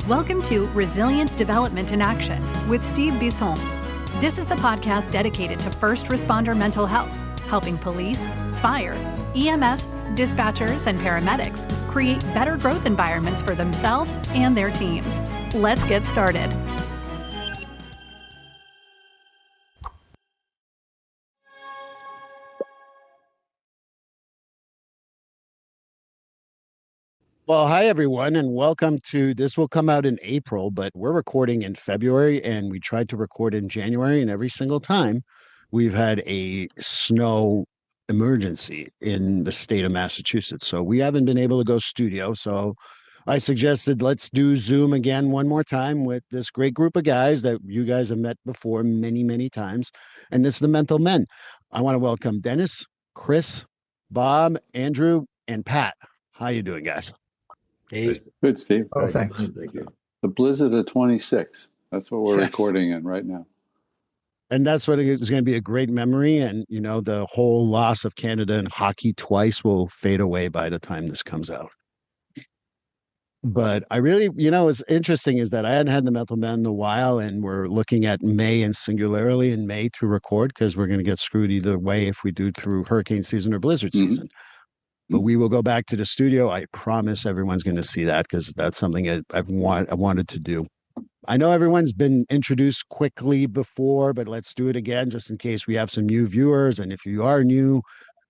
Welcome to Resilience Development in Action with Steve Bisson. This is the podcast dedicated to first responder mental health, helping police, fire, EMS, dispatchers, and paramedics create better growth environments for themselves and their teams. Let's get started. Well, hi, everyone, and welcome to this. Will come out in April, but we're recording in February, and we tried to record in January, and every single time we've had a snow emergency in the state of Massachusetts. So we haven't been able to go studio. So I suggested let's do Zoom again one more time with this great group of guys that you guys have met before many, many times. And it's the Mental Men. I want to welcome Dennis, Chris, Bob, Andrew, and Pat. How you doing, guys? Hey. Good, Steve. Oh, thanks. Thank you. The blizzard of 26. That's what we're recording in right now. And that's what is going to be a great memory. And, you know, the whole loss of Canada in hockey twice will fade away by the time this comes out. But I really, what's interesting is that I hadn't had the Mental Men in a while, and we're looking at May and singularly in May to record because we're going to get screwed either way if we do through hurricane season or blizzard season. But we will go back to the studio. I promise everyone's going to see that because that's something I wanted to do. I know everyone's been introduced quickly before, but let's do it again just in case we have some new viewers. And if you are new,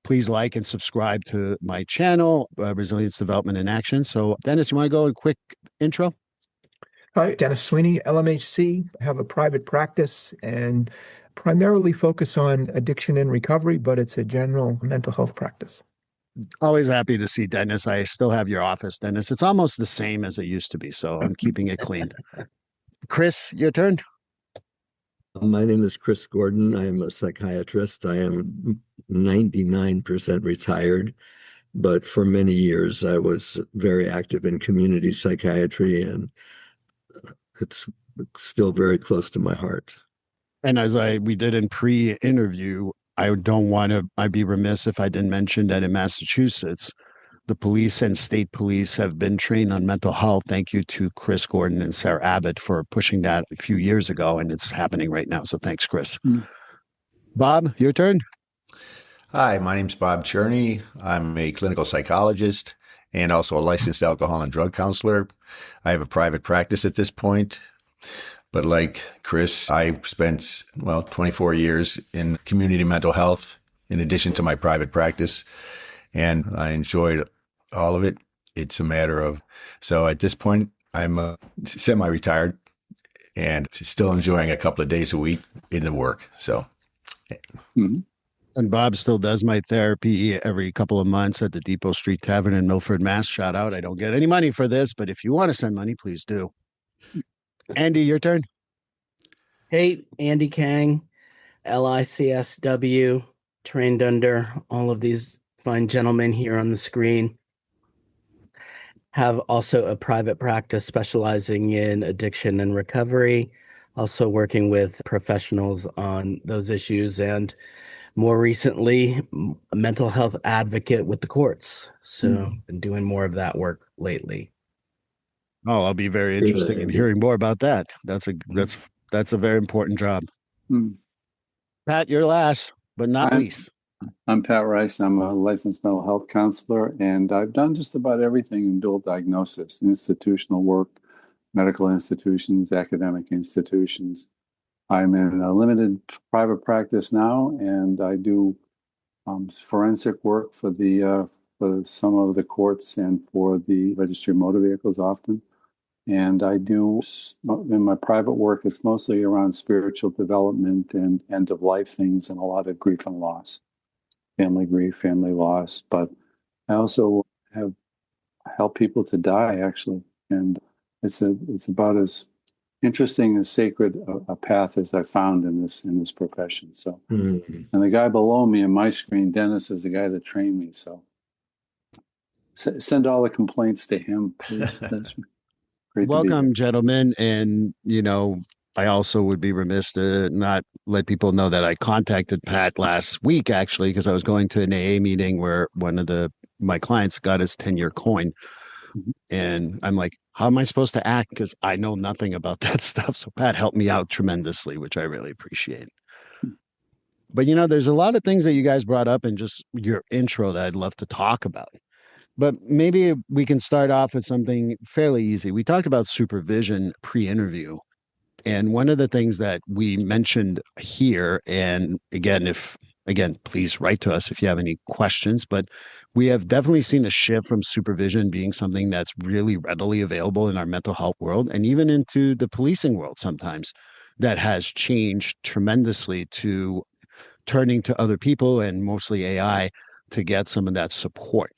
please like and subscribe to my channel, Resilience Development in Action. So, Dennis, you want to go a quick intro? Hi, Dennis Sweeney, LMHC. I have a private practice and primarily focus on addiction and recovery, but it's a general mental health practice. Always happy to see Dennis. I still have your office, Dennis. It's almost the same as it used to be, so I'm keeping it clean. Chris, your turn. My name is Chris Gordon. I am a psychiatrist. I am 99% retired, but for many years I was very active in community psychiatry, and it's still very close to my heart. And as we did in pre-interview, I'd be remiss if I didn't mention that in Massachusetts, the police and state police have been trained on mental health. Thank you to Chris Gordon and Sarah Abbott for pushing that a few years ago, and it's happening right now. So thanks, Chris. Bob, your turn. Hi, my name's Bob Cherney. I'm a clinical psychologist and also a licensed alcohol and drug counselor. I have a private practice at this point. But like Chris, I spent, 24 years in community mental health in addition to my private practice, and I enjoyed all of it. It's a matter of, so at this point, I'm semi-retired and still enjoying a couple of days a week in the work. So. And Bob still does my therapy every couple of months at the Depot Street Tavern in Milford, Mass. Shout out. I don't get any money for this, but if you want to send money, please do. Andy, your turn. Hey, Andy Kang, LICSW, trained under all of these fine gentlemen here on the screen. Have also a private practice specializing in addiction and recovery, also working with professionals on those issues, and more recently, a mental health advocate with the courts. So been doing more of that work lately. Oh, I'll be very interested in hearing more about that. That's a very important job. Pat, you're last, but not least. I'm Pat Rice. I'm a licensed mental health counselor, and I've done just about everything in dual diagnosis, institutional work, medical institutions, academic institutions. I'm in a limited private practice now, and I do forensic work for some of the courts and for the registry of motor vehicles often. And I do, in my private work, it's mostly around spiritual development and end-of-life things and a lot of grief and loss, family grief, family loss. But I also have helped people to die, actually. And it's about as interesting and sacred a path as I found in this profession. So, and the guy below me on my screen, Dennis, is the guy that trained me. So send all the complaints to him, please. Welcome, gentlemen. And, I also would be remiss to not let people know that I contacted Pat last week, actually, because I was going to an AA meeting where one of my clients got his 10-year coin. And I'm like, how am I supposed to act? Because I know nothing about that stuff. So Pat helped me out tremendously, which I really appreciate. But there's a lot of things that you guys brought up in just your intro that I'd love to talk about. But maybe we can start off with something fairly easy. We talked about supervision pre-interview. And one of the things that we mentioned here, and again, please write to us if you have any questions, but we have definitely seen a shift from supervision being something that's really readily available in our mental health world and even into the policing world sometimes, that has changed tremendously to turning to other people and mostly AI to get some of that support.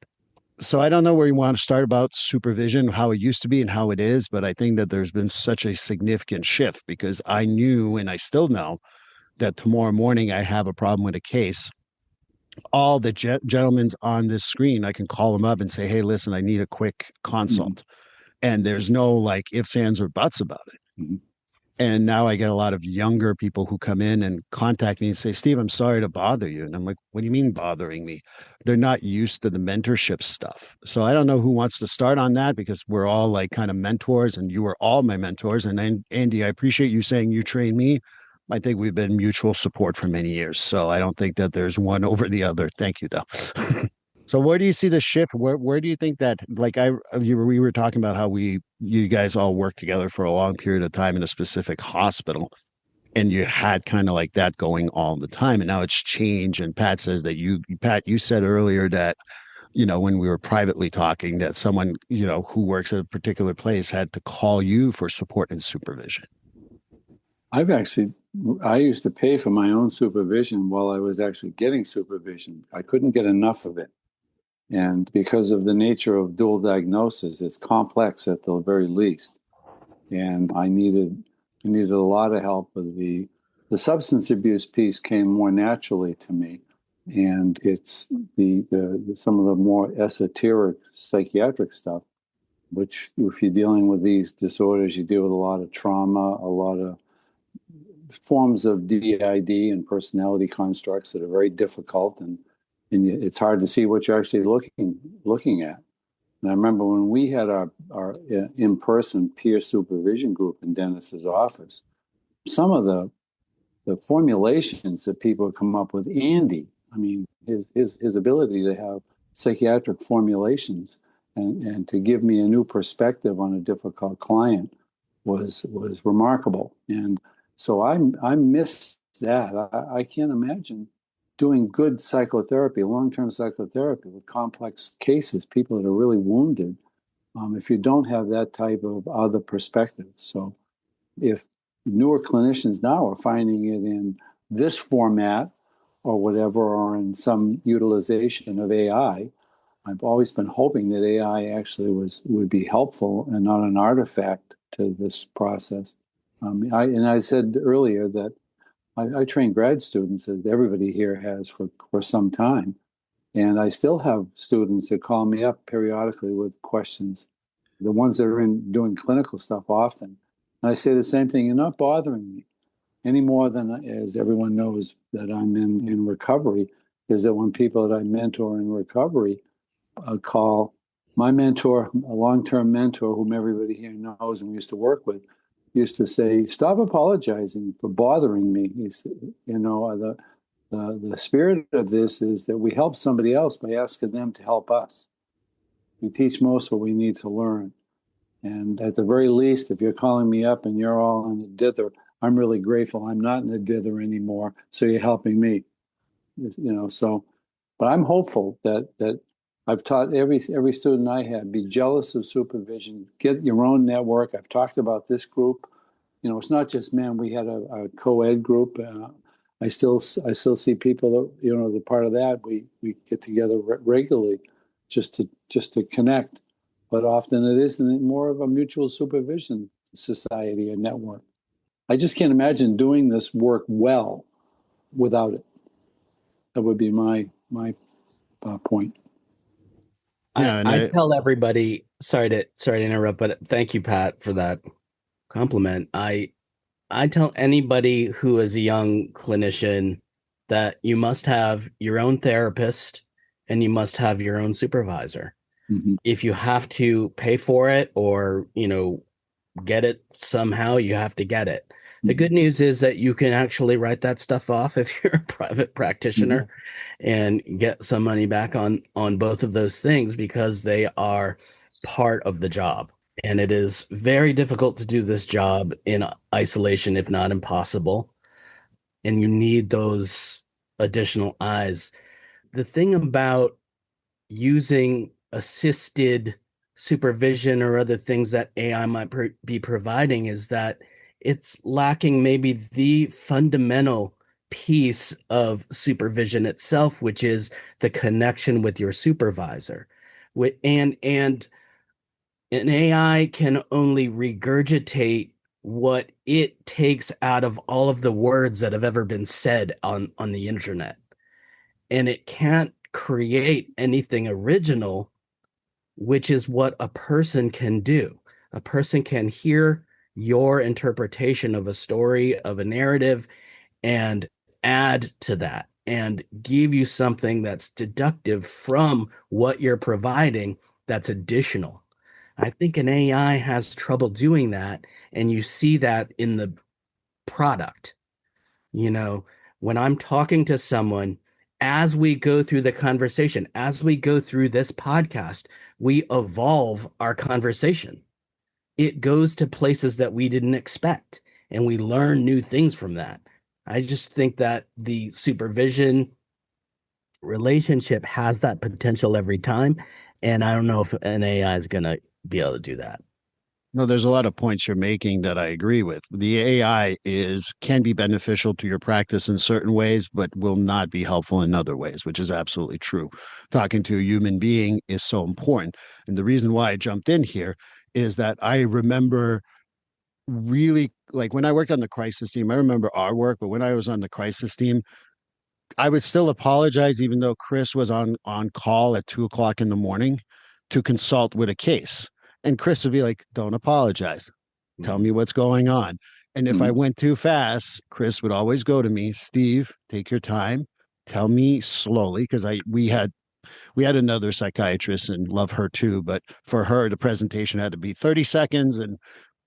So I don't know where you want to start about supervision, how it used to be and how it is, but I think that there's been such a significant shift because I knew and I still know that tomorrow morning I have a problem with a case. All the gentlemen's on this screen, I can call them up and say, hey, listen, I need a quick consult. And there's no like ifs, ands, or buts about it. And now I get a lot of younger people who come in and contact me and say, Steve, I'm sorry to bother you. And I'm like, what do you mean bothering me? They're not used to the mentorship stuff. So I don't know who wants to start on that because we're all like kind of mentors and you were all my mentors. And then, Andy, I appreciate you saying you trained me. I think we've been mutual support for many years. So I don't think that there's one over the other. Thank you, though. So where do you see the shift? Where do you think that, like we were talking about how you guys all worked together for a long period of time in a specific hospital, and you had kind of like that going all the time, and now it's changed. And Pat says that Pat, you said earlier that when we were privately talking that someone who works at a particular place had to call you for support and supervision. I used to pay for my own supervision while I was actually getting supervision. I couldn't get enough of it. And because of the nature of dual diagnosis, it's complex at the very least. And I needed a lot of help with the substance abuse piece came more naturally to me. And it's the some of the more esoteric psychiatric stuff, which if you're dealing with these disorders, you deal with a lot of trauma, a lot of forms of DID and personality constructs that are very difficult, and it's hard to see what you're actually looking at. And I remember when we had our in-person peer supervision group in Dennis's office, some of the formulations that people come up with, Andy, I mean, his ability to have psychiatric formulations and to give me a new perspective on a difficult client was remarkable. And so I miss that. I can't imagine doing good psychotherapy, long-term psychotherapy with complex cases, people that are really wounded, if you don't have that type of other perspective. So if newer clinicians now are finding it in this format or whatever, or in some utilization of AI, I've always been hoping that AI actually would be helpful and not an artifact to this process. I said earlier that I train grad students, as everybody here has for some time. And I still have students that call me up periodically with questions, the ones that are doing clinical stuff often. And I say the same thing, you're not bothering me any more than, as everyone knows, that I'm in recovery, is that when people that I mentor in recovery call my mentor, a long-term mentor whom everybody here knows and we used to work with, used to say, stop apologizing for bothering me. The spirit of this is that we help somebody else by asking them to help us. We teach most what we need to learn. And at the very least, if you're calling me up and you're all in a dither, I'm really grateful I'm not in a dither anymore, so you're helping me. But I'm hopeful that I've taught every student I had, be jealous of supervision, get your own network. I've talked about this group. It's not just men. We had a co-ed group. I still see people that, the part of that. We get together regularly just to connect. But often it is more of a mutual supervision society or network. I just can't imagine doing this work well without it. That would be my point. Yeah, I tell everybody, sorry to interrupt, but thank you, Pat, for that compliment. I tell anybody who is a young clinician that you must have your own therapist and you must have your own supervisor. If you have to pay for it or, get it somehow, you have to get it. The good news is that you can actually write that stuff off if you're a private practitioner and get some money back on both of those things because they are part of the job. And it is very difficult to do this job in isolation, if not impossible. And you need those additional eyes. The thing about using assisted supervision or other things that AI might be providing is that it's lacking maybe the fundamental piece of supervision itself, which is the connection with your supervisor. And an AI can only regurgitate what it takes out of all of the words that have ever been said on the internet. And it can't create anything original, which is what a person can do. A person can hear your interpretation of a story, of a narrative, and add to that and give you something that's deductive from what you're providing that's additional. I think an AI has trouble doing that, and you see that in the product. When I'm talking to someone, as we go through the conversation, as we go through this podcast, we evolve our conversation. It goes to places that we didn't expect, and we learn new things from that. I just think that the supervision relationship has that potential every time, and I don't know if an AI is going to be able to do that. No, there's a lot of points you're making that I agree with. The AI can be beneficial to your practice in certain ways, but will not be helpful in other ways, which is absolutely true. Talking to a human being is so important. And the reason why I jumped in here is that I remember really, like, when I worked on the crisis team, I remember our work, but when I was on the crisis team, I would still apologize, even though Chris was on call at 2 o'clock in the morning to consult with a case. And Chris would be like, "Don't apologize. Tell me what's going on." And if I went too fast, Chris would always go to me, "Steve, take your time. Tell me slowly," because we had another psychiatrist and love her too, but for her, the presentation had to be 30 seconds and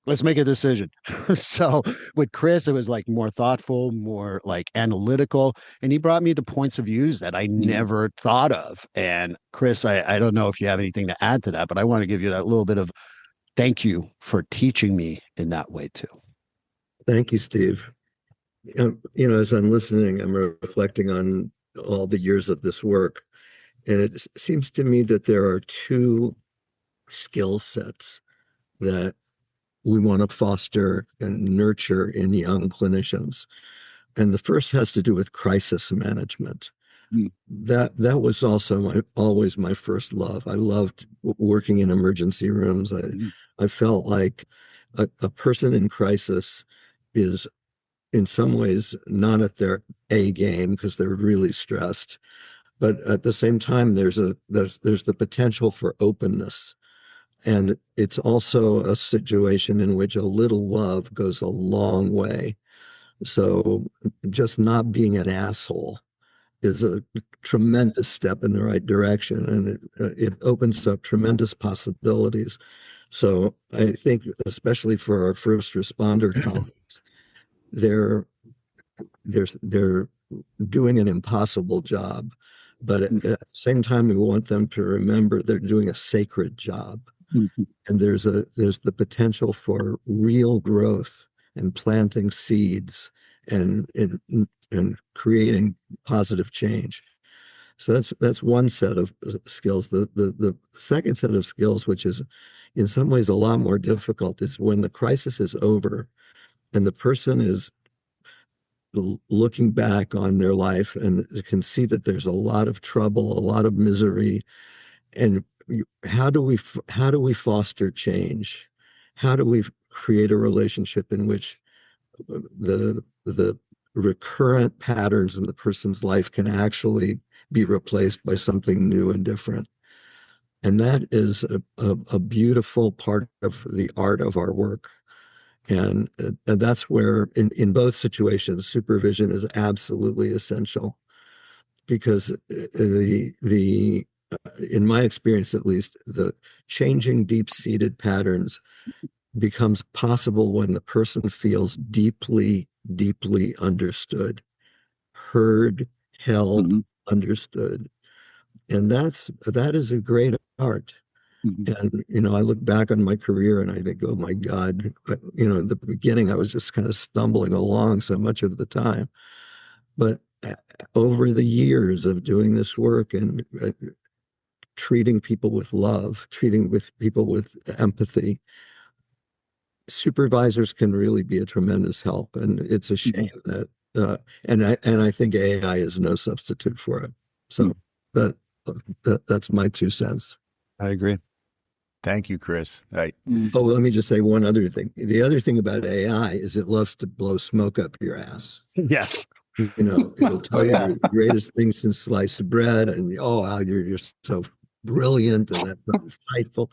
let's make a decision. So with Chris, it was like more thoughtful, more like analytical. And he brought me the points of views that I never thought of. And Chris, I don't know if you have anything to add to that, but I want to give you that little bit of thank you for teaching me in that way too. Thank you, Steve. As I'm listening, I'm reflecting on all the years of this work. And it seems to me that there are two skill sets that we want to foster and nurture in young clinicians. And the first has to do with crisis management. That was also always my first love. I loved working in emergency rooms. I felt like a person in crisis is in some ways not at their A game because they're really stressed. But at the same time, there's the potential for openness. And it's also a situation in which a little love goes a long way. So just not being an asshole is a tremendous step in the right direction, and it opens up tremendous possibilities. So I think, especially for our first responder colleagues, they're doing an impossible job, but at the same time, we want them to remember they're doing a sacred job. And there's the potential for real growth and planting seeds and creating positive change. So that's one set of skills. The second set of skills, which is in some ways a lot more difficult, is when the crisis is over and the person is looking back on their life and can see that there's a lot of trouble, a lot of misery, and how do we foster change? How do we create a relationship in which the recurrent patterns in the person's life can actually be replaced by something new and different? And that is a beautiful part of the art of our work. And that's where, in both situations, supervision is absolutely essential, because the in my experience at least, the changing deep-seated patterns becomes possible when the person feels deeply, deeply understood, heard, held, understood. And that is a great art. And, I look back on my career and I think, oh my God, at the beginning, I was just kind of stumbling along so much of the time. But over the years of doing this work and treating people with love, treating with people with empathy, supervisors can really be a tremendous help. And it's a shame that, and I think AI is no substitute for it. So that's my 2 cents. I agree. Thank you, Chris. Oh, let me just say one other thing. The other thing about AI is it loves to blow smoke up your ass. Yes. It'll tell you the greatest thing since sliced bread, and wow, you're so brilliant and that's insightful.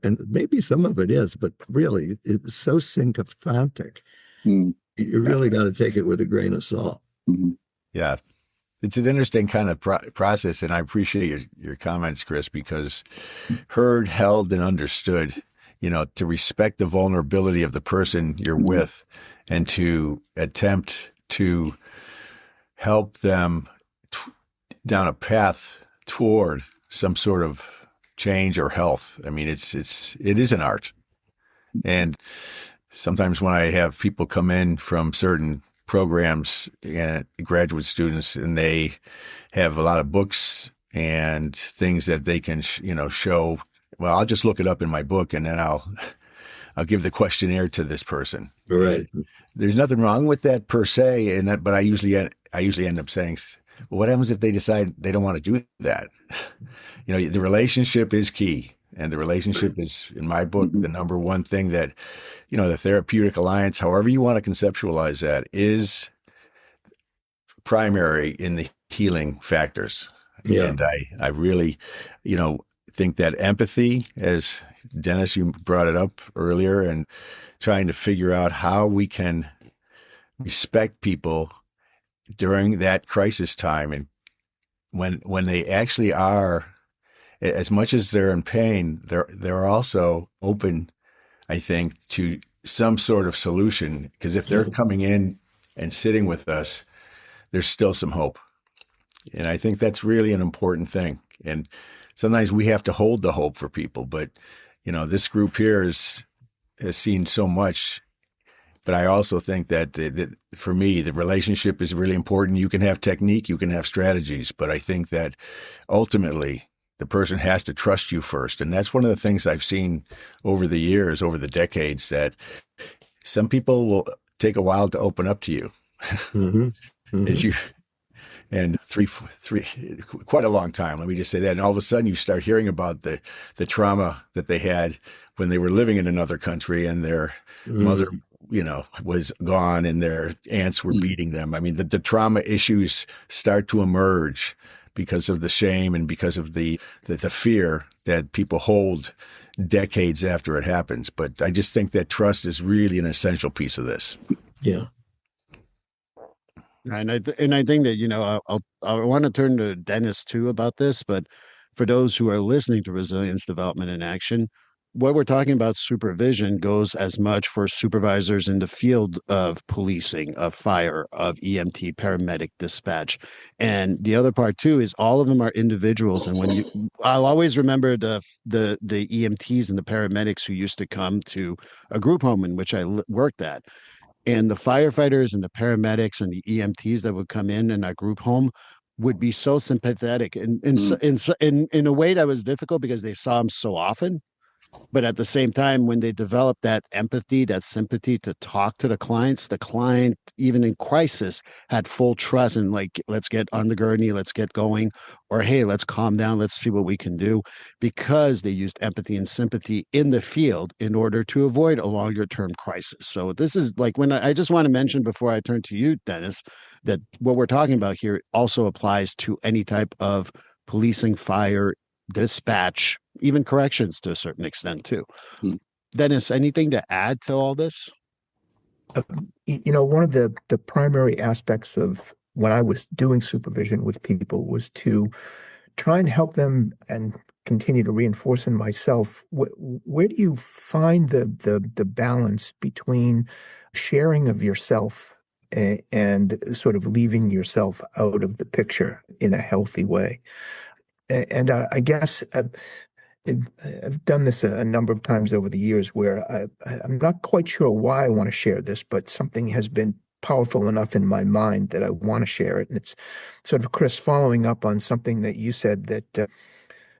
And maybe some of it is, but really, it's so sycophantic. You really got to take it with a grain of salt. Yeah. It's an interesting kind of process, and I appreciate your comments, Chris, because heard, held, and understood, to respect the vulnerability of the person you're with and to attempt to help them down a path toward some sort of change or health. I mean, it is an art. And sometimes when I have people come in from certain programs and graduate students, and they have a lot of books and things that they can, show. Well, I'll just look it up in my book, and then I'll give the questionnaire to this person. Right. And there's nothing wrong with that per se, but I usually end up saying, well, what happens if they decide they don't want to do that? The relationship is key. And the relationship is, in my book, the number one thing that, the therapeutic alliance, however you want to conceptualize that, is primary in the healing factors. Yeah. And I really, think that empathy, as Dennis, you brought it up earlier, and trying to figure out how we can respect people during that crisis time. And when they actually are, as much as they're in pain, they're also open, I think, to some sort of solution. Because if they're coming in and sitting with us, there's still some hope. And I think that's really an important thing. And sometimes we have to hold the hope for people. But, this group here has seen so much. But I also think that for me, the relationship is really important. You can have technique, you can have strategies. But I think that ultimately, the person has to trust you first. And that's one of the things I've seen over the years, over the decades, that some people will take a while to open up to you. And three, quite a long time. Let me just say that. And all of a sudden you start hearing about the trauma that they had when they were living in another country and their mother, was gone and their aunts were beating them. I mean, the trauma issues start to emerge because of the shame and because of the fear that people hold decades after it happens. But I just think that trust is really an essential piece of this. Yeah. And I think that, I want to turn to Dennis too about this, but for those who are listening to Resilience Development in Action, what we're talking about supervision goes as much for supervisors in the field of policing, of fire, of EMT, paramedic, dispatch. And the other part too is all of them are individuals. And I'll always remember the EMTs and the paramedics who used to come to a group home in which I worked at. And the firefighters and the paramedics and the EMTs that would come in our group home would be so sympathetic and in a way that was difficult because they saw them so often. But at the same time, when they develop that empathy, that sympathy to talk to the client, even in crisis, had full trust and like, let's get on the gurney, let's get going, or hey, let's calm down, let's see what we can do, because they used empathy and sympathy in the field in order to avoid a longer term crisis. So this is like when I just want to mention before I turn to you, Dennis, that what we're talking about here also applies to any type of policing, fire, dispatch, even corrections to a certain extent too. Dennis, anything to add to all this? One of the primary aspects of when I was doing supervision with people was to try and help them and continue to reinforce in myself, where do you find the balance between sharing of yourself and sort of leaving yourself out of the picture in a healthy way? And I guess I've done this a number of times over the years where I'm not quite sure why I want to share this, but something has been powerful enough in my mind that I want to share it. And it's sort of, Chris, following up on something that you said that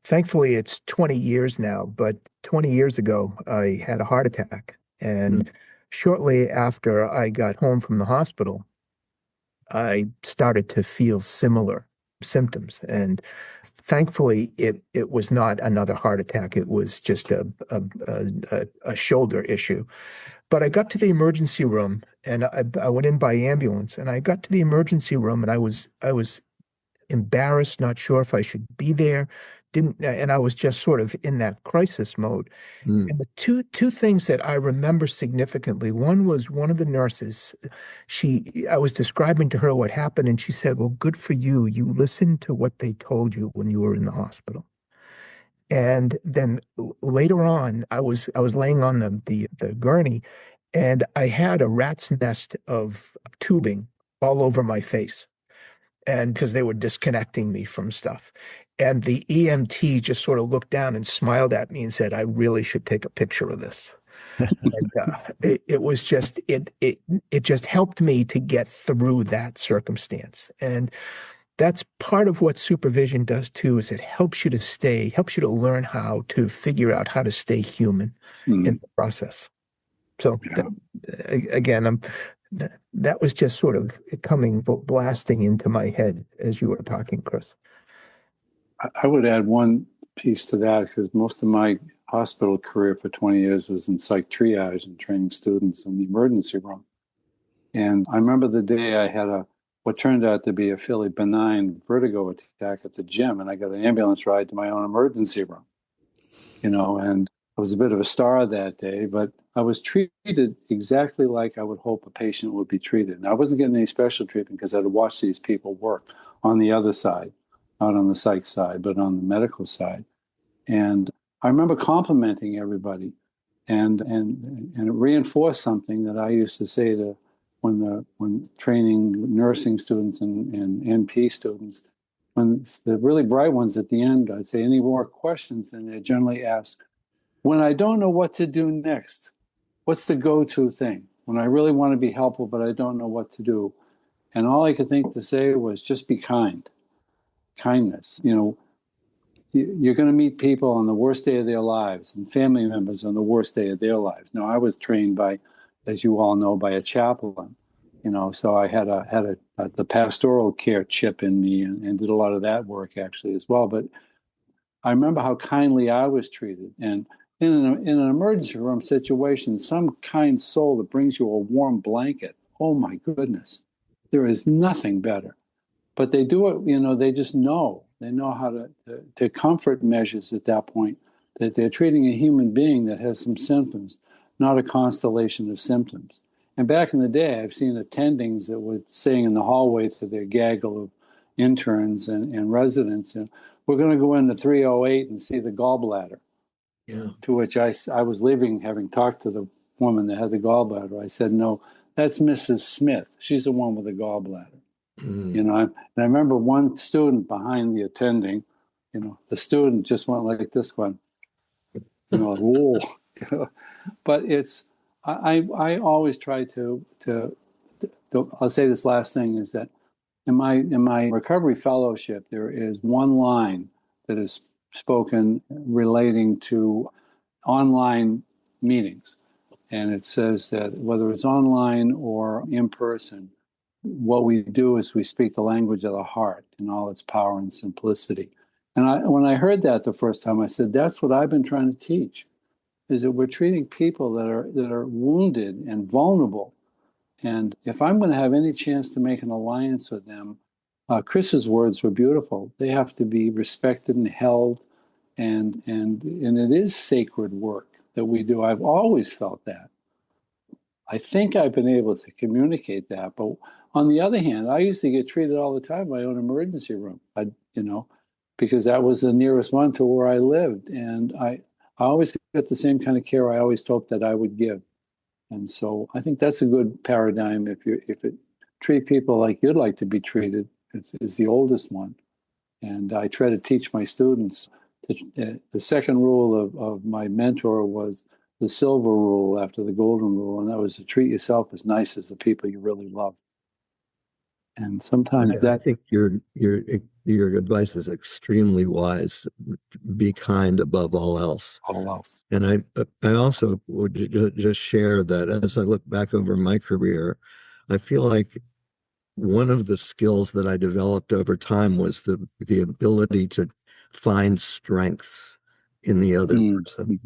thankfully it's 20 years now, but 20 years ago, I had a heart attack. And shortly after I got home from the hospital, I started to feel similar symptoms. And thankfully, it was not another heart attack. It was just a shoulder issue. But I got to the emergency room, and I went in by ambulance. And I got to the emergency room, and I was embarrassed, not sure if I should be there. And I was just sort of in that crisis mode. And the two things that I remember significantly, one was one of the nurses. I was describing to her what happened, and she said, "Well, good for you. You listened to what they told you when you were in the hospital." And then later on, I was laying on the gurney, and I had a rat's nest of tubing all over my face, and because they were disconnecting me from stuff. And the EMT just sort of looked down and smiled at me and said, "I really should take a picture of this." And it was just it just helped me to get through that circumstance. And that's part of what supervision does too, is it helps you to learn how to figure out how to stay human in the process. So again, that was just sort of coming blasting into my head as you were talking, Chris. I would add one piece to that, because most of my hospital career for 20 years was in psych triage and training students in the emergency room. And I remember the day I had what turned out to be a fairly benign vertigo attack at the gym, and I got an ambulance ride to my own emergency room, and I was a bit of a star that day, but I was treated exactly like I would hope a patient would be treated. And I wasn't getting any special treatment because I had to watch these people work on the other side, not on the psych side, but on the medical side. And I remember complimenting everybody, and it reinforced something that I used to say to when training nursing students and NP students. When the really bright ones at the end, I'd say, "Any more questions?" And they generally ask, "When I don't know what to do next, what's the go-to thing? When I really want to be helpful, but I don't know what to do." And all I could think to say was, just be kind. Kindness. You're going to meet people on the worst day of their lives, and family members on the worst day of their lives. Now, I was trained by, as you all know, by a chaplain. So I had the pastoral care chip in me, and did a lot of that work actually as well. But I remember how kindly I was treated. And in an emergency room situation, some kind soul that brings you a warm blanket, oh my goodness, there is nothing better. But they do it, they just know. They know how to comfort measures at that point, that they're treating a human being that has some symptoms, not a constellation of symptoms. And back in the day, I've seen attendings that were saying in the hallway to their gaggle of interns and residents, and "We're going to go into 308 and see the gallbladder." Yeah. To which I was leaving, having talked to the woman that had the gallbladder. I said, "No, that's Mrs. Smith. She's the one with the gallbladder." And I remember one student behind the attending, the student just went like this one, like, whoa. But I always try to I'll say this last thing, is that in my recovery fellowship, there is one line that is spoken relating to online meetings. And it says that whether it's online or in person, what we do is we speak the language of the heart in all its power and simplicity. And when I heard that the first time, I said, that's what I've been trying to teach, is that we're treating people that are wounded and vulnerable. And if I'm going to have any chance to make an alliance with them, Chris's words were beautiful. They have to be respected and held, and it is sacred work that we do. I've always felt that. I think I've been able to communicate that. But on the other hand, I used to get treated all the time in my own emergency room. because that was the nearest one to where I lived. And I always got the same kind of care I always hoped that I would give. And so I think that's a good paradigm. If it treat people like you'd like to be treated, it's the oldest one. And I try to teach my students. The second rule of my mentor was the silver rule after the golden rule, and that was to treat yourself as nice as the people you really love. And sometimes I think your advice is extremely wise. Be kind above all else. all else. And I also would just share that as I look back over my career, I feel like one of the skills that I developed over time was the ability to find strengths in the other person.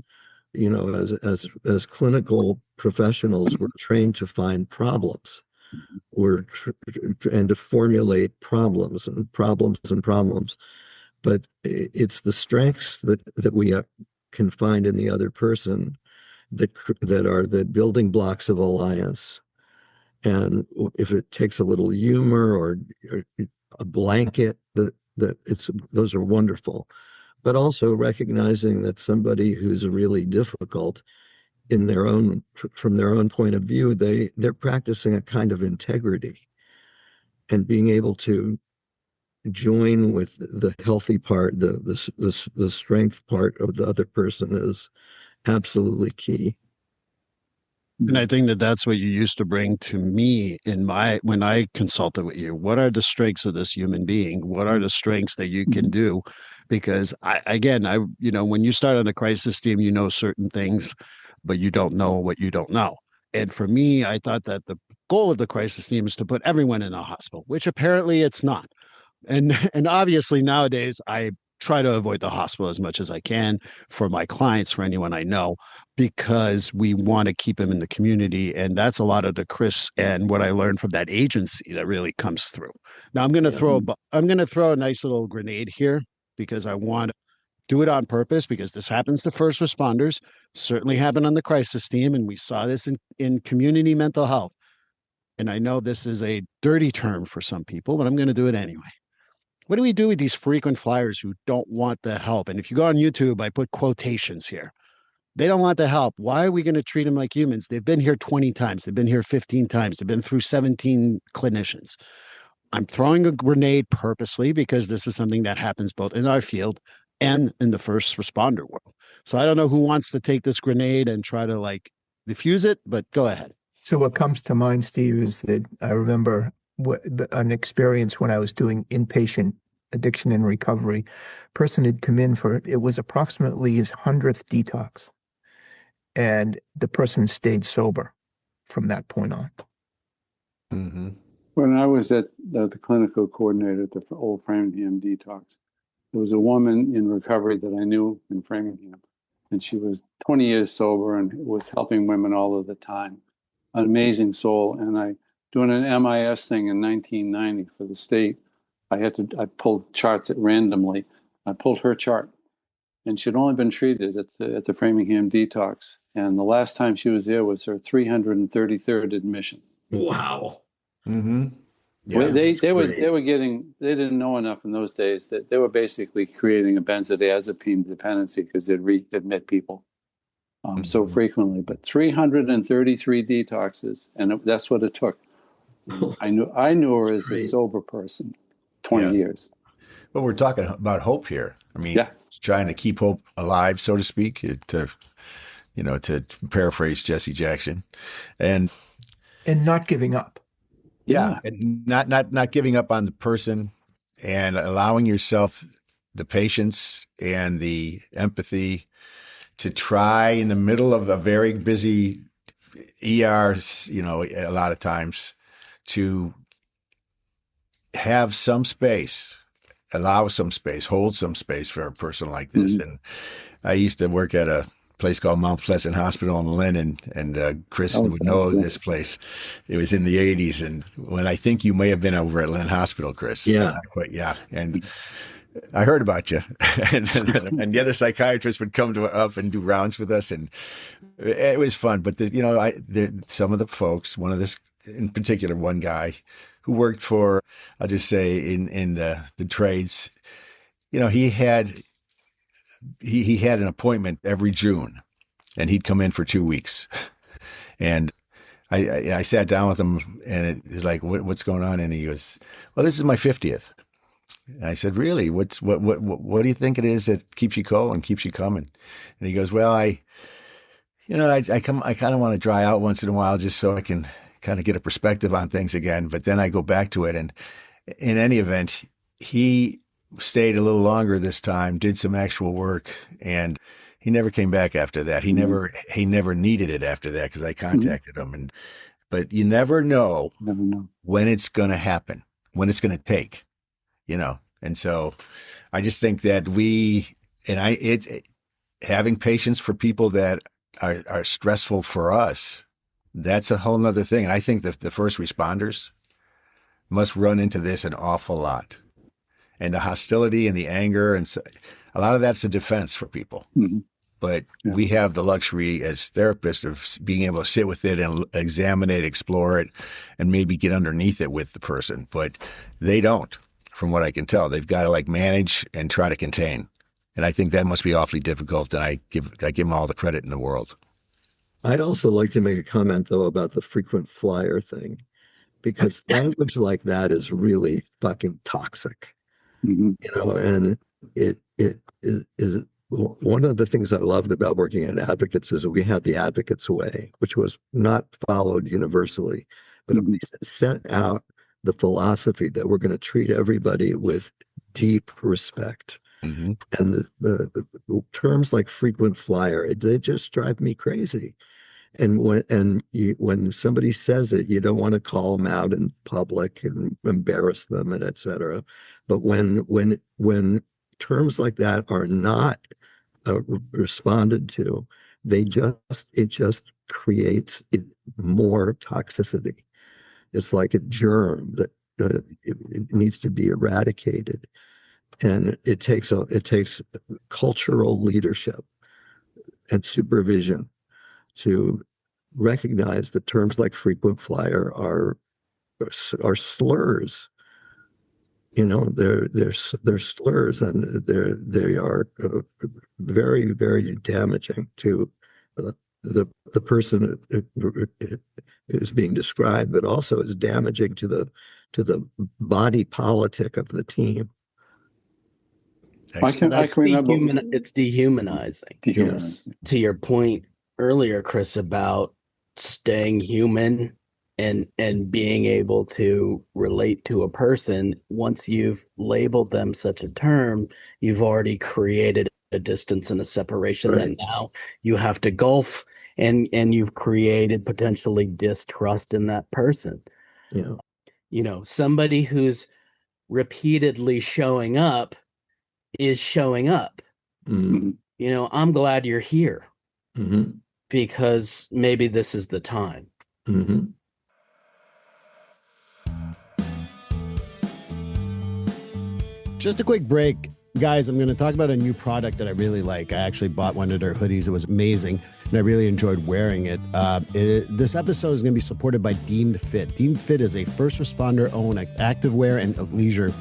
You know, as clinical professionals, we're trained to find problems. And to formulate problems. But it's the strengths that we can find in the other person that are the building blocks of alliance. And if it takes a little humor or a blanket, those are wonderful. But also recognizing that somebody who's really difficult from their own point of view, they're practicing a kind of integrity, and being able to join with the healthy part, the strength part of the other person is absolutely key. And I think that's what you used to bring to me when I consulted with you. What are the strengths of this human being? What are the strengths that you can do? Because when you start on a crisis team, you know certain things, but you don't know what you don't know. And for me, I thought that the goal of the crisis team is to put everyone in a hospital, which apparently it's not. And obviously nowadays I try to avoid the hospital as much as I can for my clients, for anyone I know, because we want to keep them in the community. And that's a lot of the Chris and what I learned from that agency that really comes through. Now I'm going to throw a nice little grenade here, because I want to do it on purpose, because this happens to first responders, certainly happened on the crisis team. And we saw this in community mental health. And I know this is a dirty term for some people, but I'm going to do it anyway. What do we do with these frequent flyers who don't want the help? And if you go on YouTube, I put quotations here. They don't want the help. Why are we going to treat them like humans? They've been here 20 times. They've been here 15 times. They've been through 17 clinicians. I'm throwing a grenade purposely, because this is something that happens both in our field and in the first responder world. So I don't know who wants to take this grenade and try to diffuse it, but go ahead. So what comes to mind, Steve, is that I remember an experience when I was doing inpatient addiction and recovery. Person had come in it was approximately his 100th detox. And the person stayed sober from that point on. Mm-hmm. When I was at the clinical coordinator at the old Framingham detox, there was a woman in recovery that I knew in Framingham, and she was 20 years sober and was helping women all of the time. An amazing soul. And doing an MIS thing in 1990 for the state, I pulled charts randomly. I pulled her chart, and she'd only been treated at the Framingham detox. And the last time she was there was her 333rd admission. Wow. Mm-hmm. Yeah, they didn't know enough in those days that they were basically creating a benzodiazepine dependency, because they'd readmit people so frequently. But 333 detoxes, and that's what it took. I knew her as a sober person, 20 years. Well, we're talking about hope here. I mean, trying to keep hope alive, so to speak, to paraphrase Jesse Jackson, and not giving up. Yeah, and not giving up on the person, and allowing yourself the patience and the empathy to try in the middle of a very busy ER, a lot of times, to have some space, allow some space, hold some space for a person like this. Mm-hmm. And I used to work at a place called Mount Pleasant Hospital in Lynn, and Chris would know this place. It was in the 80s, and when I think you may have been over at Lynn Hospital, Chris. Yeah. Not quite, yeah. And I heard about you. and the other psychiatrists would come up and do rounds with us, and it was fun. But some of the folks, in particular, one guy who worked for, I'll just say in the trades, he had an appointment every June, and he'd come in for 2 weeks. And I sat down with him, and it's like, what's going on? And he goes, well, this is my 50th. And I said, really? What do you think it is that keeps you going, keeps you coming? And he goes, well, I kind of want to dry out once in a while just so I can kind of get a perspective on things again. But then I go back to it. And in any event, he stayed a little longer this time, did some actual work, and he never came back after that. He never needed it after that because I contacted him. But you never know when it's going to happen, when it's going to take, And so I just think that having patience for people that are stressful for us, that's a whole nother thing. And I think that the first responders must run into this an awful lot. And the hostility and the anger, and so, a lot of that's a defense for people. Mm-hmm. But we have the luxury as therapists of being able to sit with it and examine it, explore it, and maybe get underneath it with the person. But they don't, from what I can tell. They've got to manage and try to contain. And I think that must be awfully difficult. And I give them all the credit in the world. I'd also like to make a comment, though, about the frequent flyer thing, because language like that is really fucking toxic. Mm-hmm. And it is one of the things I loved about working at Advocates is we had the Advocates Way, which was not followed universally, but at least set out the philosophy that we're going to treat everybody with deep respect. Mm-hmm. And the terms like frequent flyer, they just drive me crazy. And when somebody says it, you don't want to call them out in public and embarrass them, and et cetera. But when terms like that are not responded to, it just creates more toxicity. It's like a germ that it needs to be eradicated, and it takes cultural leadership and supervision to recognize that terms like frequent flyer are slurs. They're slurs, and they are very, very damaging to the person who is being described, but also is damaging to the body politic of the team. It's dehumanizing. Yes. To your point earlier, Chris, about staying human and being able to relate to a person, once you've labeled them such a term, you've already created a distance and a separation that now you have to gulf, and you've created potentially distrust in that person. Somebody who's repeatedly showing up is showing up. Mm-hmm. I'm glad you're here. Mm-hmm. Because maybe this is the time. Mm-hmm. Just a quick break. Guys, I'm going to talk about a new product that I really like. I actually bought one of their hoodies. It was amazing, and I really enjoyed wearing it. This episode is going to be supported by Deemed Fit. Deemed Fit is a first responder-owned activewear and leisure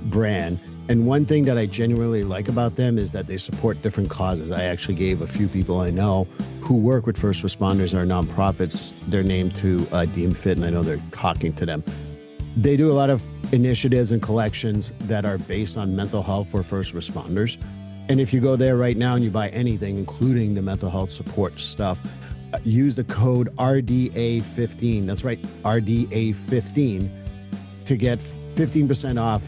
brand. And one thing that I genuinely like about them is that they support different causes. I actually gave a few people I know who work with first responders or nonprofits their name to Deemed Fit, and I know they're talking to them. They do a lot of initiatives and collections that are based on mental health for first responders. And if you go there right now and you buy anything, including the mental health support stuff, use the code RDA15. That's right, RDA15 to get 15% off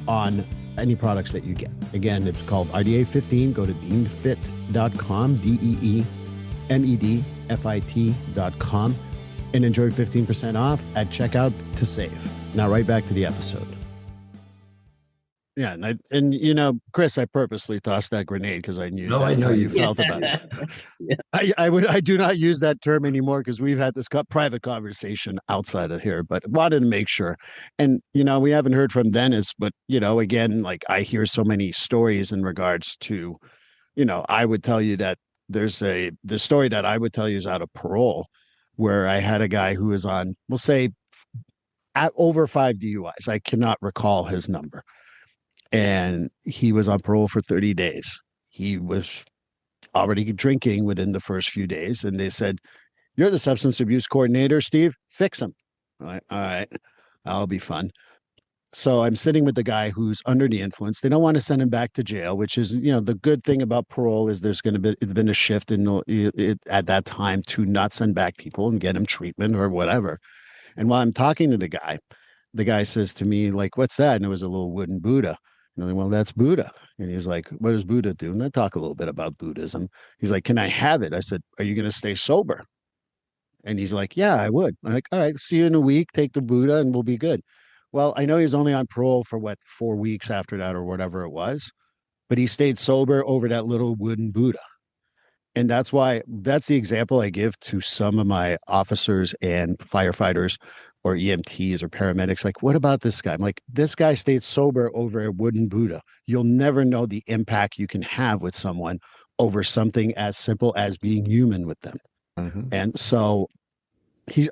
on any products that you get. Again, it's called RDA15. Go to deemedfit.com, DEEMEDFIT.com, and enjoy 15% off at checkout to save. Now, right back to the episode. Yeah, and Chris, I purposely tossed that grenade because I knew how you felt about it. Yeah. I do not use that term anymore because we've had this private conversation outside of here, but wanted to make sure. And we haven't heard from Dennis, but again, I hear so many stories in regards to, I would tell you that the story that I would tell you is out of parole, where I had a guy who was on, we'll say, at over 5 DUIs. I cannot recall his number. and he was on parole for 30 days. He was already drinking within the first few days, and they said, "You're the substance abuse coordinator, Steve. Fix him." I'm like, all right, that'll be fun. So I'm sitting with the guy who's under the influence. They don't want to send him back to jail, which is, the good thing about parole is there's going to be it's been a shift at that time to not send back people and get him treatment or whatever. And while I'm talking to the guy says to me, like, "What's that?" And it was a little wooden Buddha. And I'm like, "Well, that's Buddha." And he's like, "What does Buddha do?" And I talk a little bit about Buddhism. He's like, "Can I have it?" I said, "Are you going to stay sober?" And he's like, "Yeah, I would." I'm like, "All right, see you in a week. Take the Buddha and we'll be good." Well, I know he was only on parole for 4 weeks after that or whatever it was, but he stayed sober over that little wooden Buddha. And that's the example I give to some of my officers and firefighters or EMTs or paramedics. Like, what about this guy? I'm like, this guy stayed sober over a wooden Buddha. You'll never know the impact you can have with someone over something as simple as being human with them. Mm-hmm. And so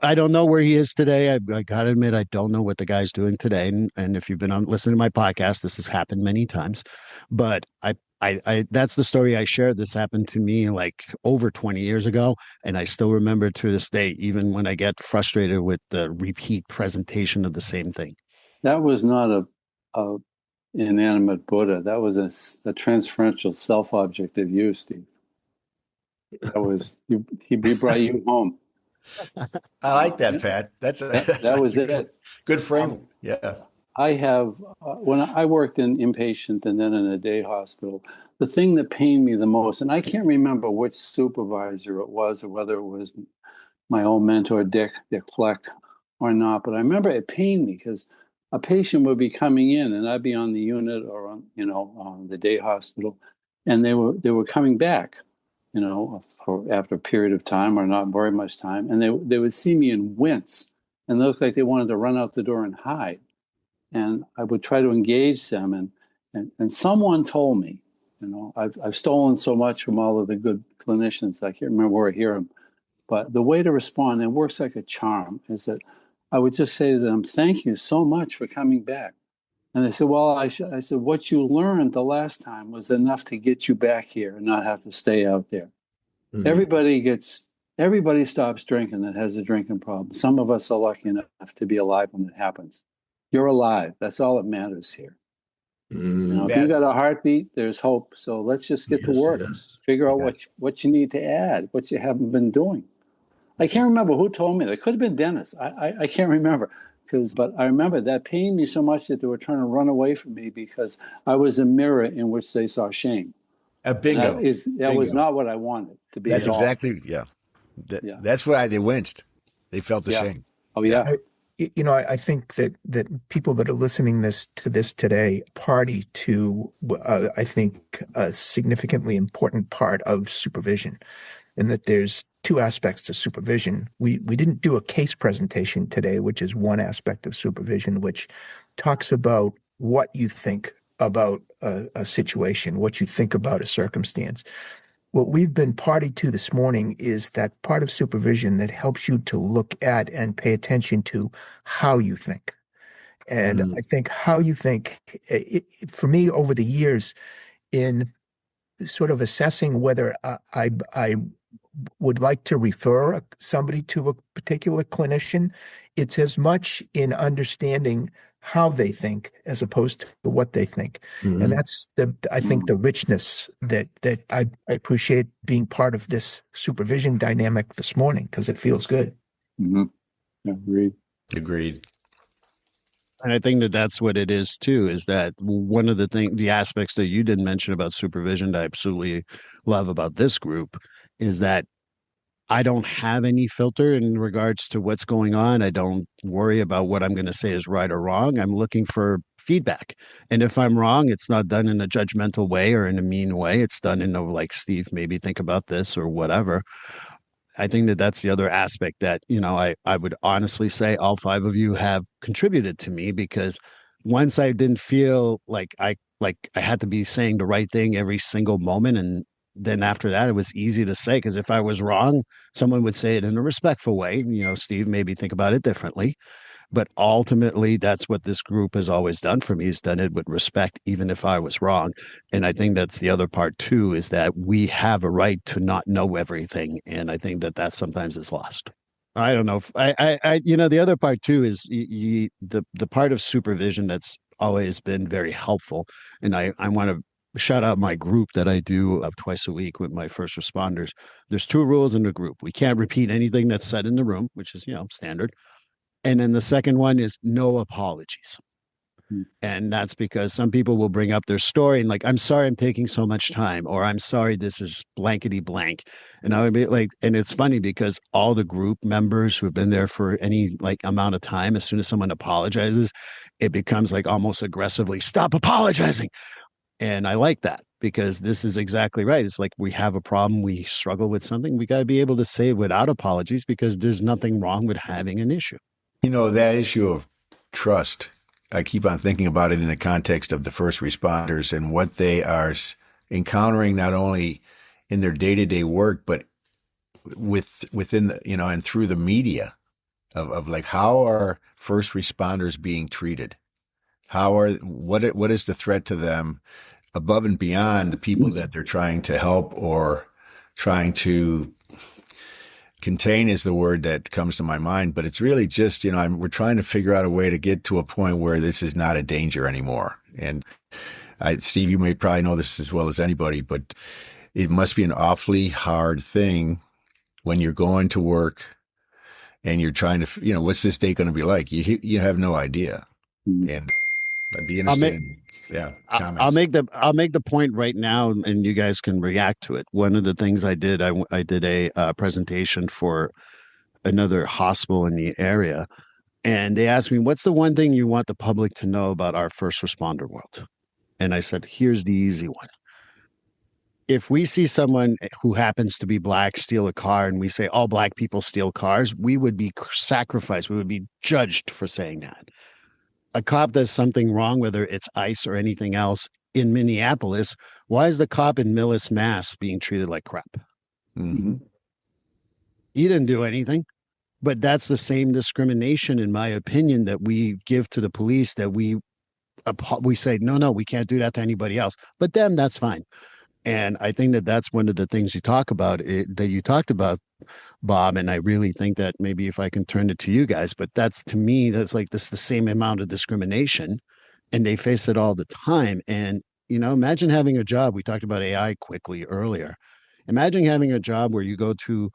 I don't know where he is today. I gotta admit, I don't know what the guy's doing today. And if you've been listening to my podcast, this has happened many times. But that's the story I shared. This happened to me like over 20 years ago, and I still remember to this day, even when I get frustrated with the repeat presentation of the same thing. That was not a inanimate Buddha. That was a transferential self-object of you, Steve. That was he brought you home. I like that, Pat. That was it. Good framing. Yeah. I have, when I worked in inpatient and then in a day hospital, the thing that pained me the most, and I can't remember which supervisor it was or whether it was my old mentor, Dick Fleck, or not, but I remember it pained me because a patient would be coming in and I'd be on the unit or on the day hospital, and they were coming back, after a period of time or not very much time, and they would see me and wince, and they looked like they wanted to run out the door and hide. And I would try to engage them, and someone told me, I've stolen so much from all of the good clinicians, I can't remember where I hear them, but the way to respond, and it works like a charm, is that I would just say to them, "Thank you so much for coming back." And they said, "Well, I said, what you learned the last time was enough to get you back here and not have to stay out there." Mm-hmm. Everybody stops drinking that has a drinking problem. Some of us are lucky enough to be alive when it happens. You're alive. That's all that matters here. If you got a heartbeat, there's hope. So let's just get to work. Yes. Figure out what you need to add, what you haven't been doing. I can't remember who told me that. It could have been Dennis. I can't remember. But I remember that pained me so much that they were trying to run away from me because I was a mirror in which they saw shame. Bingo. That was not what I wanted to be. That's exactly, yeah. That's why they winced. They felt the shame. Oh, yeah. I think that people that are listening to this today party to, I think, a significantly important part of supervision, and that there's two aspects to supervision. We didn't do a case presentation today, which is one aspect of supervision, which talks about what you think about a situation, what you think about a circumstance. What we've been party to this morning is that part of supervision that helps you to look at and pay attention to how you think. And I think how you think, for me over the years, in sort of assessing whether I would like to refer somebody to a particular clinician, it's as much in understanding how they think as opposed to what they think. Mm-hmm. And that's I think the richness that I appreciate being part of this supervision dynamic this morning, because it feels good. Mm-hmm. Agreed. And I think that's what it is too, is that one of the aspects that you didn't mention about supervision that I absolutely love about this group is that I don't have any filter in regards to what's going on. I don't worry about what I'm going to say is right or wrong. I'm looking for feedback. And if I'm wrong, it's not done in a judgmental way or in a mean way. It's done in a, like, Steve, maybe think about this or whatever. I think that's the other aspect that, I would honestly say all five of you have contributed to me, because once I didn't feel like I had to be saying the right thing every single moment, and then after that, it was easy to say, because if I was wrong, someone would say it in a respectful way. Steve, maybe think about it differently. But ultimately, that's what this group has always done for me, has done it with respect, even if I was wrong. And I think that's the other part too, is that we have a right to not know everything. And I think that that sometimes is lost. I don't know. If, the other part too is the part of supervision that's always been very helpful. And I want to shout out my group that I do twice a week with my first responders. There's two rules in the group. We can't repeat anything that's said in the room, which is, standard. And then the second one is no apologies. And that's because some people will bring up their story and like, I'm sorry I'm taking so much time, or I'm sorry this is blankety blank. And I would be like, and it's funny because all the group members who have been there for any like amount of time, as soon as someone apologizes, it becomes like almost aggressively, stop apologizing. And I like that because this is exactly right. It's like we have a problem, we struggle with something, we got to be able to say it without apologies because there's nothing wrong with having an issue. That issue of trust, I keep on thinking about it in the context of the first responders and what they are encountering, not only in their day-to-day work, but within the, and through the media of like, how are first responders being treated? What is the threat to them above and beyond the people that they're trying to help or trying to contain is the word that comes to my mind, but it's really just, we're trying to figure out a way to get to a point where this is not a danger anymore. And Steve, you may probably know this as well as anybody, but it must be an awfully hard thing when you're going to work and you're trying to, what's this day going to be like? You have no idea. And I'd be interested comments. I'll make the point right now, and you guys can react to it. One of the things I did a presentation for another hospital in the area, and they asked me, what's the one thing you want the public to know about our first responder world? And I said, here's the easy one. If we see someone who happens to be black steal a car and we say all black people steal cars, we would be sacrificed. We would be judged for saying that. A cop does something wrong, whether it's ICE or anything else in Minneapolis, why is the cop in Millis, Mass being treated like crap? Mm-hmm. He didn't do anything, but that's the same discrimination, in my opinion, that we give to the police, that we say, no, we can't do that to anybody else, but them, that's fine. And I think that that's one of the things you talked about, Bob. And I really think that maybe if I can turn it to you guys, but that's, to me, that's like this the same amount of discrimination, and they face it all the time. And, imagine having a job. We talked about AI quickly earlier. Imagine having a job where you go to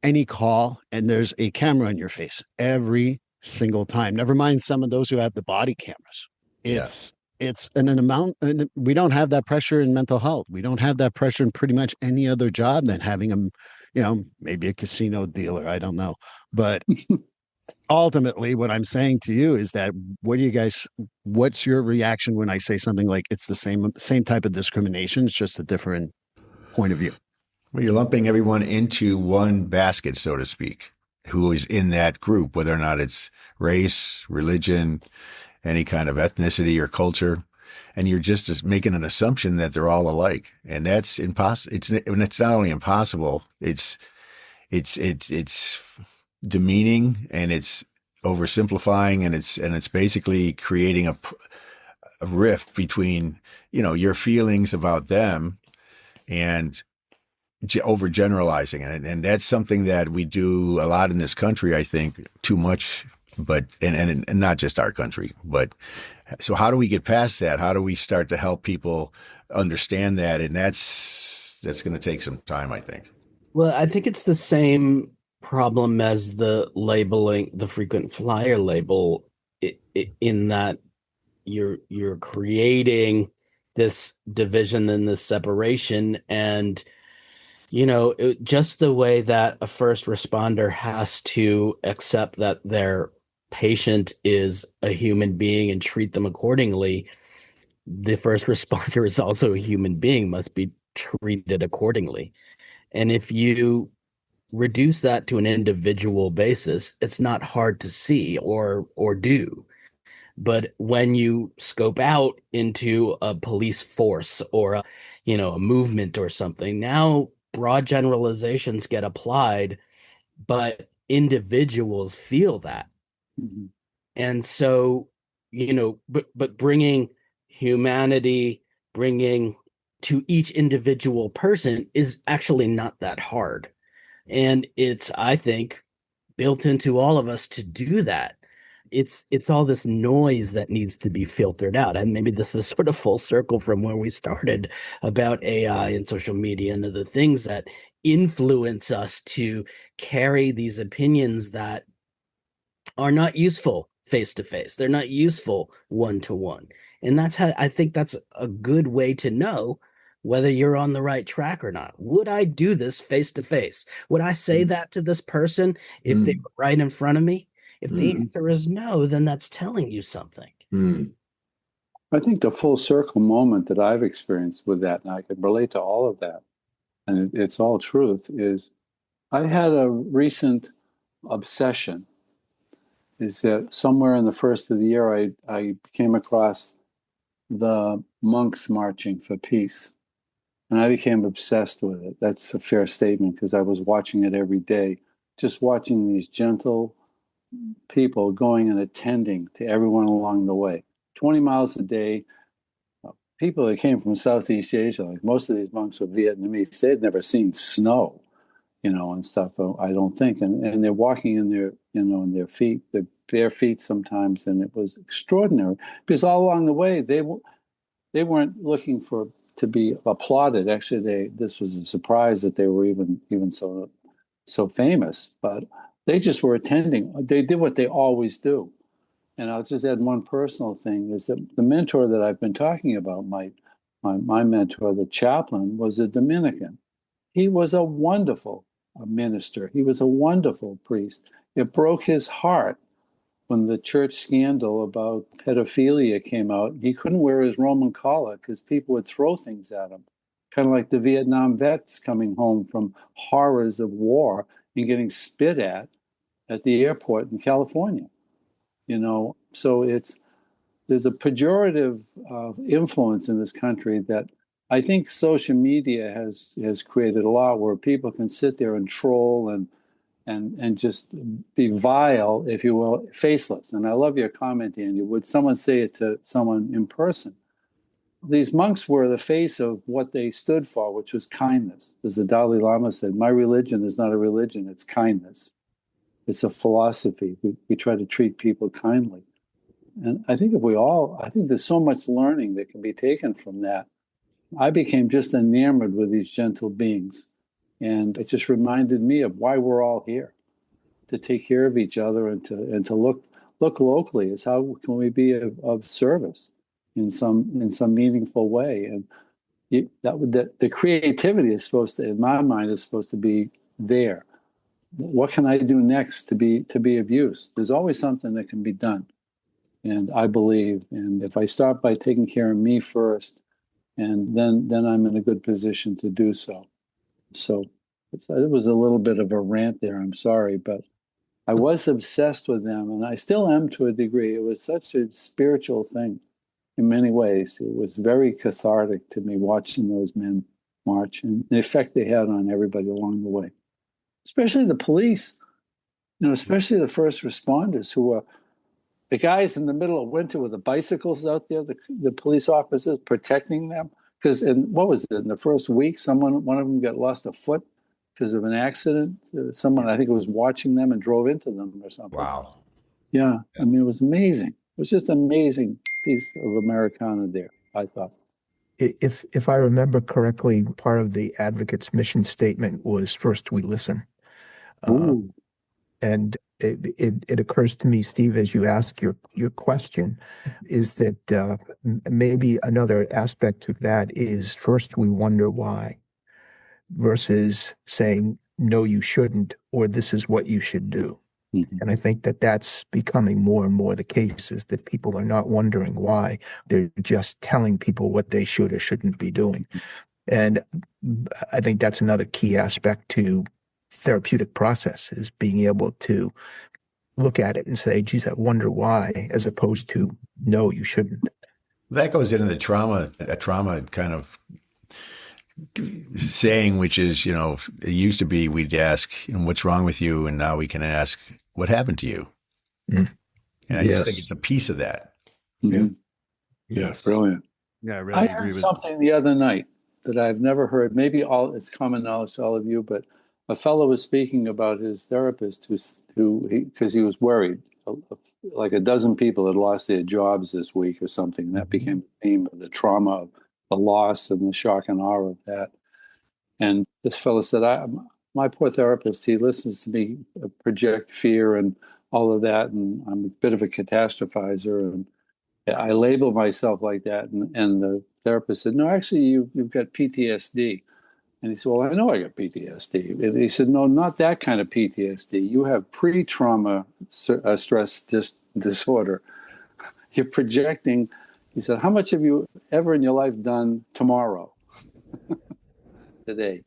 any call and there's a camera in your face every single time. Never mind some of those who have the body cameras. It's an amount, and we don't have that pressure in mental health. We don't have that pressure in pretty much any other job than having them, maybe a casino dealer. I don't know. But ultimately, what I'm saying to you is that what's your reaction when I say something like it's the same type of discrimination, it's just a different point of view? Well, you're lumping everyone into one basket, so to speak, who is in that group, whether or not it's race, religion, any kind of ethnicity or culture, and you're just making an assumption that they're all alike, and that's impossible. It's not only impossible; it's demeaning, and it's oversimplifying, and it's basically creating a rift between your feelings about them and overgeneralizing it, and that's something that we do a lot in this country. I think too much. But and not just our country, but so how do we get past that? How do we start to help people understand that? And that's going to take some time, I think. Well, I think it's the same problem as the labeling, the frequent flyer label, in that you're creating this division and this separation, and just the way that a first responder has to accept that their patient is a human being and treat them accordingly, the first responder is also a human being, must be treated accordingly. And if you reduce that to an individual basis, it's not hard to see or do. But when you scope out into a police force or a movement or something, now broad generalizations get applied, but individuals feel that. And so, but bringing humanity, bringing to each individual person is actually not that hard. And it's, I think, built into all of us to do that. It's all this noise that needs to be filtered out. And maybe this is sort of full circle from where we started about AI and social media and other things that influence us to carry these opinions that are not useful face to face. They're not useful one to one. And that's how I think that's a good way to know whether you're on the right track or not. Would I do this face to face? Would I say that to this person if they were right in front of me? If the answer is no, then that's telling you something. I think the full circle moment that I've experienced with that, and I can relate to all of that, and it's all truth, is I had a recent obsession. Is that somewhere in the first of the year, I came across the monks marching for peace. And I became obsessed with it. That's a fair statement because I was watching it every day, just watching these gentle people going and attending to everyone along the way. 20 miles a day. People that came from Southeast Asia, like most of these monks were Vietnamese, they had never seen snow, and stuff, I don't think. And they're walking in their, in their feet, their bare feet sometimes, and it was extraordinary because all along the way, they weren't looking to be applauded. Actually, this was a surprise that they were even so famous, but they just were attending. They did what they always do. And I'll just add one personal thing is that the mentor that I've been talking about, my mentor, the chaplain, was a Dominican. He was a wonderful minister. He was a wonderful priest. It broke his heart when the church scandal about pedophilia came out. He couldn't wear his Roman collar because people would throw things at him, kind of like the Vietnam vets coming home from horrors of war and getting spit at the airport in California. So there's a pejorative influence in this country that I think social media has created a lot, where people can sit there and troll and just be vile, if you will, faceless. And I love your comment, Andy. Would someone say it to someone in person? These monks were the face of what they stood for, which was kindness. As the Dalai Lama said, my religion is not a religion, it's kindness. It's a philosophy. We try to treat people kindly. And I think I think there's so much learning that can be taken from that. I became just enamored with these gentle beings. And it just reminded me of why we're all here, to take care of each other and to look locally as how can we be of service in some meaningful way. And the creativity is supposed to, in my mind, is supposed to be there. What can I do next to be of use? There's always something that can be done. And I believe, and if I start by taking care of me first, and then I'm in a good position to do so. So it was a little bit of a rant there, I'm sorry, but I was obsessed with them, and I still am to a degree. It was such a spiritual thing in many ways. It was very cathartic to me watching those men march and the effect they had on everybody along the way, especially the police, especially the first responders who were the guys in the middle of winter with the bicycles out there, the police officers protecting them. Because what was it, in the first week, one of them got lost a foot because of an accident. Someone, I think, was watching them and drove into them or something. Wow. Yeah. I mean, it was amazing. It was just an amazing piece of Americana there, I thought. If I remember correctly, part of the Advocate's mission statement was first we listen. And it occurs to me, Steve, as you ask your question, is that maybe another aspect to that is first we wonder why, versus saying, no, you shouldn't, or this is what you should do. Mm-hmm. And I think that that's becoming more and more the case, is that people are not wondering why. They're just telling people what they should or shouldn't be doing. And I think that's another key aspect to therapeutic process, is being able to look at it and say, geez, I wonder why, as opposed to, no, you shouldn't. That goes into the trauma kind of saying, which is, it used to be we'd ask, what's wrong with you? And now we can ask, what happened to you? Mm. And I just think it's a piece of that. Mm-hmm. Yes. Yeah, brilliant. Yeah, I really I agree heard with something the other night that I've never heard. Maybe it's common knowledge to all of you, but a fellow was speaking about his therapist because he was worried. Like a dozen people had lost their jobs this week or something. And that became the theme of the trauma of the loss and the shock and awe of that. And this fellow said, my poor therapist, he listens to me project fear and all of that, and I'm a bit of a catastrophizer, and I label myself like that. And the therapist said, no, actually, you've got PTSD. And he said, well, I know I got PTSD. And he said, no, not that kind of PTSD. You have pre-trauma stress disorder. You're projecting. He said, how much have you ever in your life done tomorrow? Today,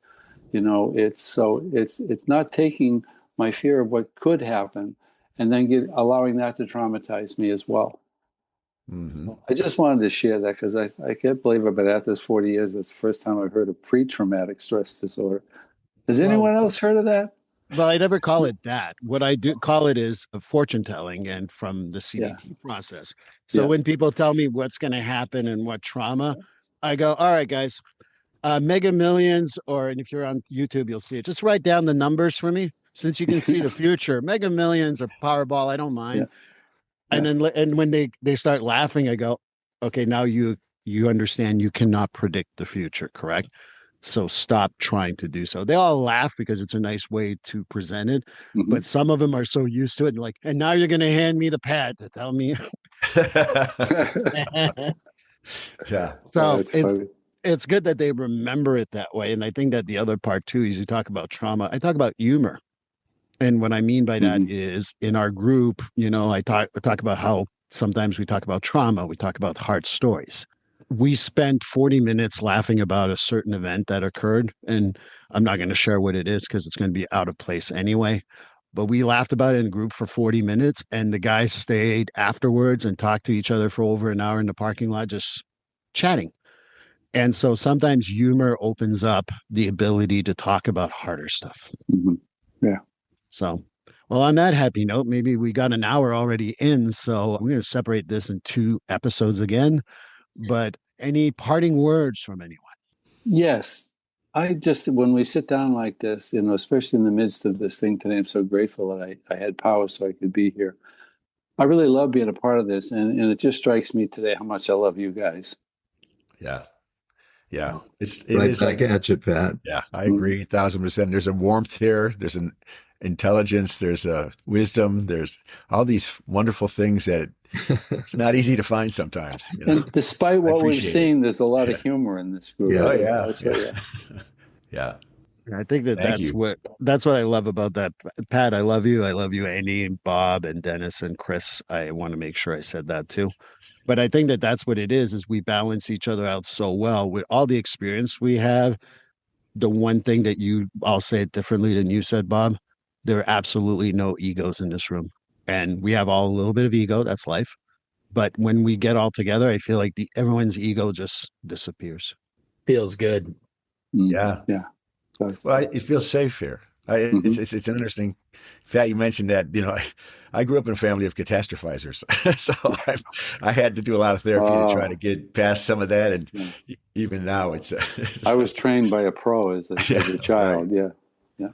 it's not taking my fear of what could happen and then allowing that to traumatize me as well. Mm-hmm. I just wanted to share that because I can't believe I've been at this 40 years. That's the first time I've heard of pre-traumatic stress disorder. Has anyone else heard of that? Well, I never call it that. What I do call it is a fortune telling, and from the CBT process. So when people tell me what's going to happen and what trauma, I go, all right, guys, Mega Millions, and if you're on YouTube, you'll see it. Just write down the numbers for me, since you can see the future. Mega Millions or Powerball, I don't mind. Yeah. And when they start laughing, I go, okay, now you understand you cannot predict the future, correct? So stop trying to do so. They all laugh because it's a nice way to present it, but some of them are so used to it, and now you're going to hand me the pad to tell me. Yeah. So it's good that they remember it that way. And I think that the other part too is you talk about trauma. I talk about humor. And what I mean by that is in our group, I talk about how sometimes we talk about trauma. We talk about hard stories. We spent 40 minutes laughing about a certain event that occurred. And I'm not going to share what it is because it's going to be out of place anyway. But we laughed about it in a group for 40 minutes. And the guys stayed afterwards and talked to each other for over an hour in the parking lot, just chatting. And so sometimes humor opens up the ability to talk about harder stuff. Mm-hmm. Yeah. So, well, on that happy note, maybe we got an hour already in. So I'm going to separate this in 2 episodes again. But any parting words from anyone? Yes. When we sit down like this, especially in the midst of this thing today, I'm so grateful that I had power so I could be here. I really love being a part of this. And it just strikes me today how much I love you guys. Yeah. Yeah. It right is back at you, Pat. Yeah, I agree 1,000%. There's a warmth here. There's an intelligence. There's a wisdom. There's all these wonderful things that it's not easy to find sometimes. And despite what we've seen, there's a lot of humor in this group. Yeah. Yeah. I think that's what I love about that. Pat, I love you. I love you, Andy, and Bob, and Dennis, and Chris. I want to make sure I said that too. But I think that's what it is we balance each other out so well with all the experience we have. The one thing that I'll say it differently than you said, Bob, there are absolutely no egos in this room. And we have all a little bit of ego. That's life. But when we get all together, I feel like everyone's ego just disappears. Feels good. Yeah. Yeah. Well, it feels safe here. It's an interesting fact. You mentioned that, I grew up in a family of catastrophizers. So I had to do a lot of therapy to try to get past some of that. And even now it's I was trained by a pro as a child. Right. Yeah.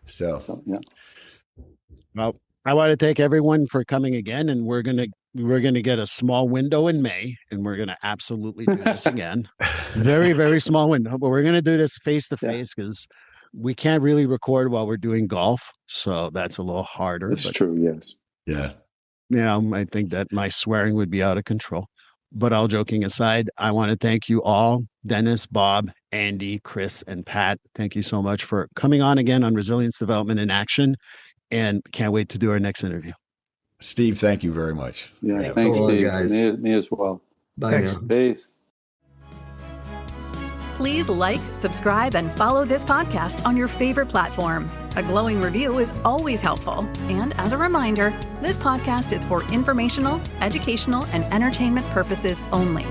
So, yeah. Well, I want to thank everyone for coming again. And we're going to get a small window in May, and we're going to absolutely do this again. Very, very small window, but we're going to do this face to face because we can't really record while we're doing golf. So that's a little harder. That's true. Yes. Yeah. I think that my swearing would be out of control. But all joking aside, I want to thank you all, Dennis, Bob, Andy, Chris, and Pat. Thank you so much for coming on again on Resilience Development in Action, and can't wait to do our next interview. Steve, thank you very much. Yeah, thanks, Steve. Guys. Me as well. Bye now. Peace. Please like, subscribe, and follow this podcast on your favorite platform. A glowing review is always helpful. And as a reminder, this podcast is for informational, educational, and entertainment purposes only.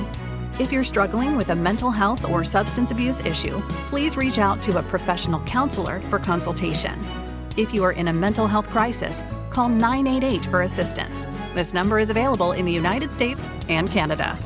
If you're struggling with a mental health or substance abuse issue, please reach out to a professional counselor for consultation. If you are in a mental health crisis, call 988 for assistance. This number is available in the United States and Canada.